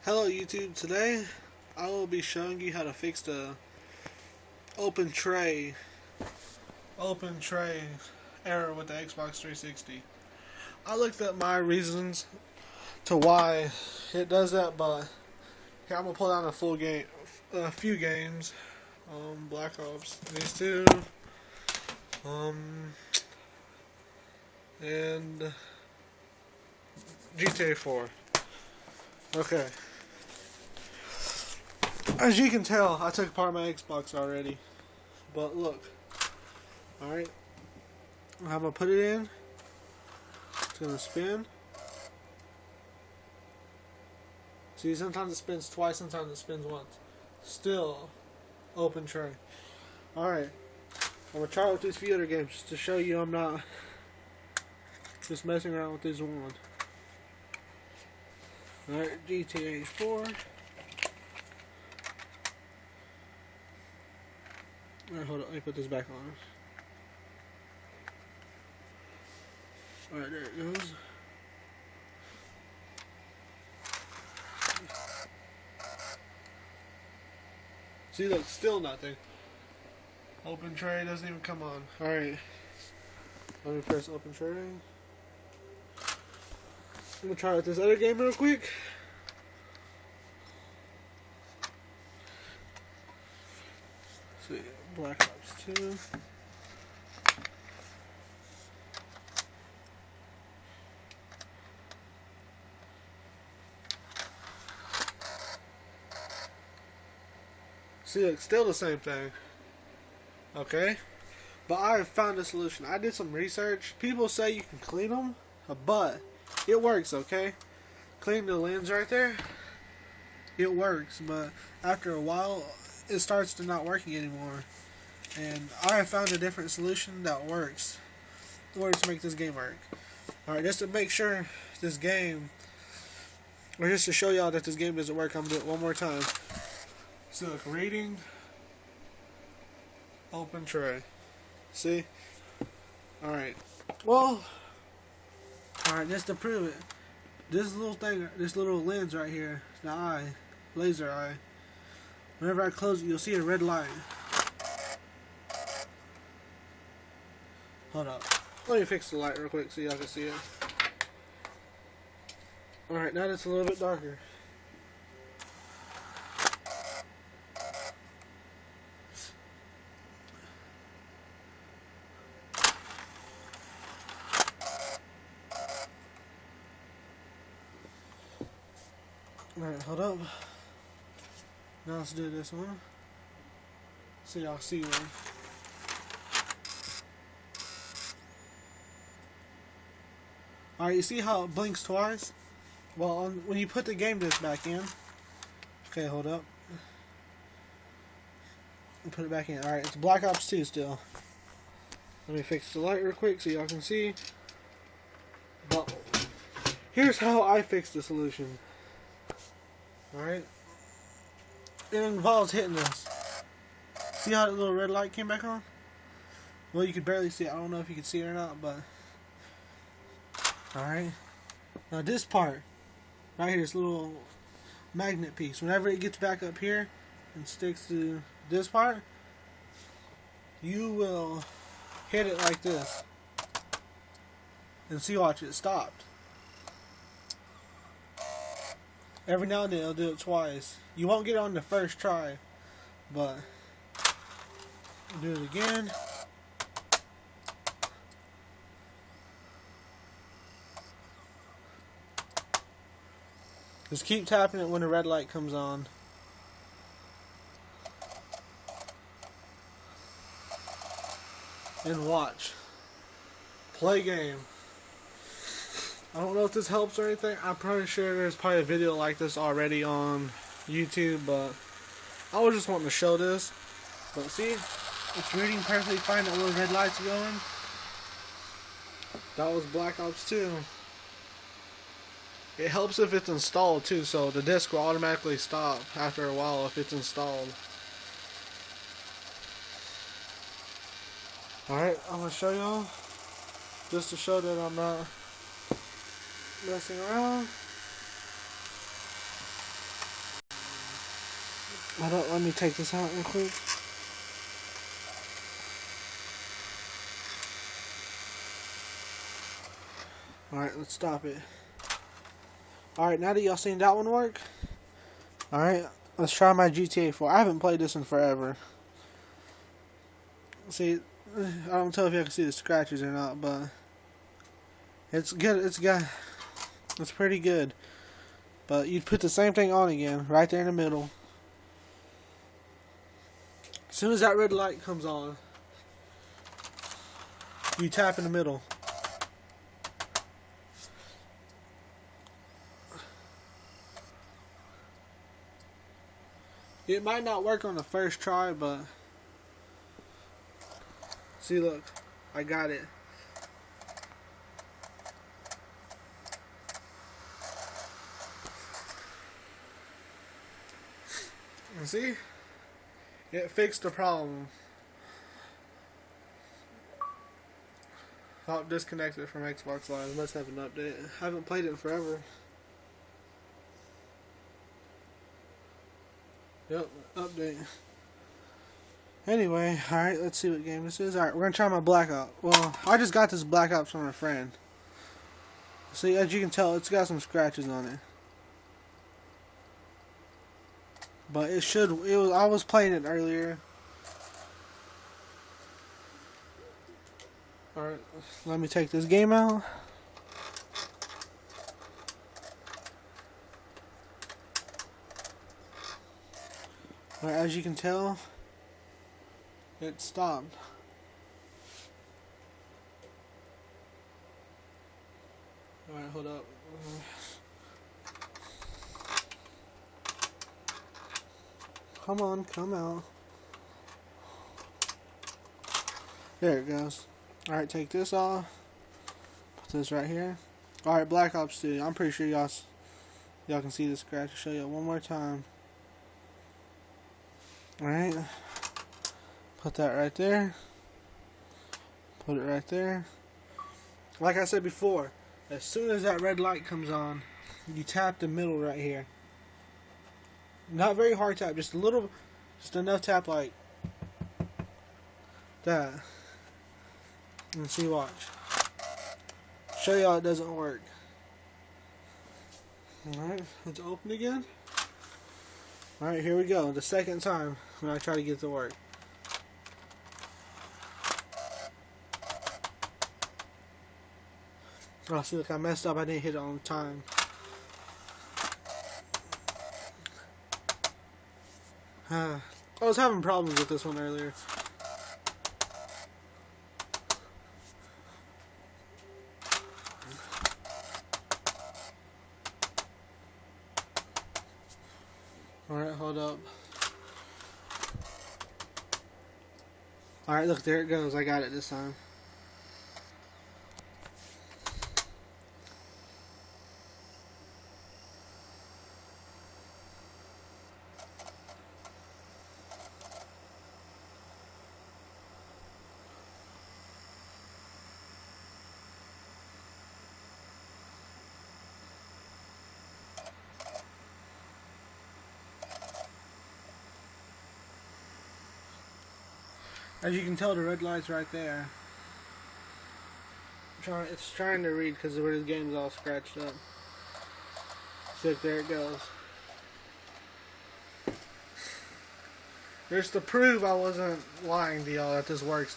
Hello YouTube, today I will be showing you how to fix the open tray error with the Xbox 360. I looked at my reasons to why it does that, but here I'm gonna pull down a few games. Black Ops, these two, and GTA 4. Okay. As you can tell, I took apart my Xbox already. But look. Alright. I'm going to put it in. It's going to spin. See, sometimes it spins twice, sometimes it spins once. Still open tray. Alright. I'm going to try it with these few other games just to show you I'm not just messing around with this one. Alright, GTA 4. Alright, hold on, let me put this back on. Alright, there it goes. See, look, still nothing. Open tray doesn't even come on. Alright. Let me press open tray. I'm gonna try with this other game real quick. See, Black Ops 2. See, look, still the same thing. Okay? But I found a solution. I did some research. People say you can clean them, but it works, okay? Clean the lens right there. It works, but after a while, it starts to not working anymore. And I found a different solution that works in order to make this game work. Alright, just to make sure this game, or just to show y'all that this game doesn't work, I'm going to do it one more time. So look, reading, open tray. See? Alright. Well, alright, just to prove it, this little lens right here, the eye, laser eye, whenever I close it, you'll see a red light. Hold up. Let me fix the light real quick so y'all can see it. Alright, now it's a little bit darker. Alright, hold up. Now let's do this one. So y'all see one. Alright, you see how it blinks twice? Well, when you put the game disc back in. Okay, hold up. Put it back in. Alright, it's Black Ops 2 still. Let me fix the light real quick so y'all can see. But here's how I fixed the solution. Alright. It involves hitting this. See how the little red light came back on? Well, you could barely see it. I don't know if you can see it or not, but alright. Now this part, right here, this little magnet piece, whenever it gets back up here and sticks to this part, you will hit it like this. And see, watch, it stopped. Every now and then it'll do it twice. You won't get it on the first try, but do it again. Just keep tapping it when the red light comes on. And watch. Play game. I don't know if this helps or anything. I'm pretty sure there's probably a video like this already on YouTube, but I was just wanting to show this. But see, it's reading perfectly fine. That little red light's going. That was Black Ops 2. It helps if it's installed too, so the disc will automatically stop after a while if it's installed. Alright, I'm going to show y'all, just to show that I'm not messing around. Hold up, let me take this out real quick. Alright, let's stop it. Alright, now that y'all seen that one work, alright, let's try my GTA 4. I haven't played this in forever. See, I don't tell if y'all can see the scratches or not, but it's good. It's pretty good. But you'd put the same thing on again, right there in the middle. As soon as that red light comes on, you tap in the middle. It might not work on the first try, but see, look, I got it. And see, it fixed the problem. Oh, disconnected from Xbox Live. Must have an update. I haven't played it in forever. Yep, update. Anyway, alright, let's see what game this is. Alright, we're gonna try my Black Ops. Well, I just got this Black Ops from a friend. See, as you can tell, it's got some scratches on it. But I was playing it earlier. Alright, let me take this game out. Alright, as you can tell, it stopped. Alright, hold up. Come on, come out. There it goes. Alright, take this off. Put this right here. Alright, Black Ops 2. I'm pretty sure y'all can see the scratch. I'll show you one more time. Alright. Put that right there. Put it right there. Like I said before, as soon as that red light comes on, you tap the middle right here. Not very hard tap, just a little, just enough tap like that. And see, watch. Show y'all it doesn't work. Alright, let's open again. Alright, here we go. The second time when I try to get it to work. Oh, see, look, I messed up. I didn't hit it on time. I was having problems with this one earlier. Alright, hold up. Alright, look, there it goes. I got it this time. As you can tell, the red light's right there. It's trying to read because the game's all scratched up. So there it goes. There's to prove I wasn't lying to y'all that this works.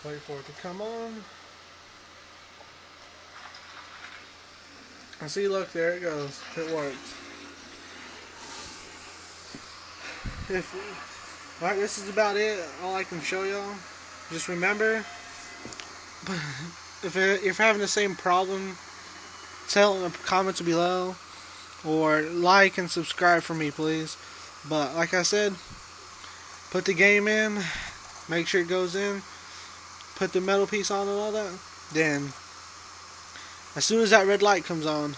Wait for it to come on. And see, look, there it goes. It works. Alright, this is about it. All I can show y'all. Just remember, if you're having the same problem, tell in the comments below. Or like and subscribe for me, please. But like I said, put the game in. Make sure it goes in. Put the metal piece on and all that. Then as soon as that red light comes on,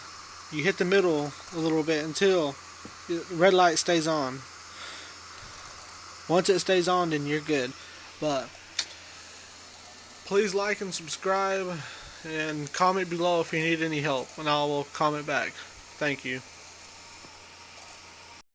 you hit the middle a little bit until the red light stays on. Once it stays on, then you're good. But Please like and subscribe, and comment below if you need any help, and I will comment back. Thank you.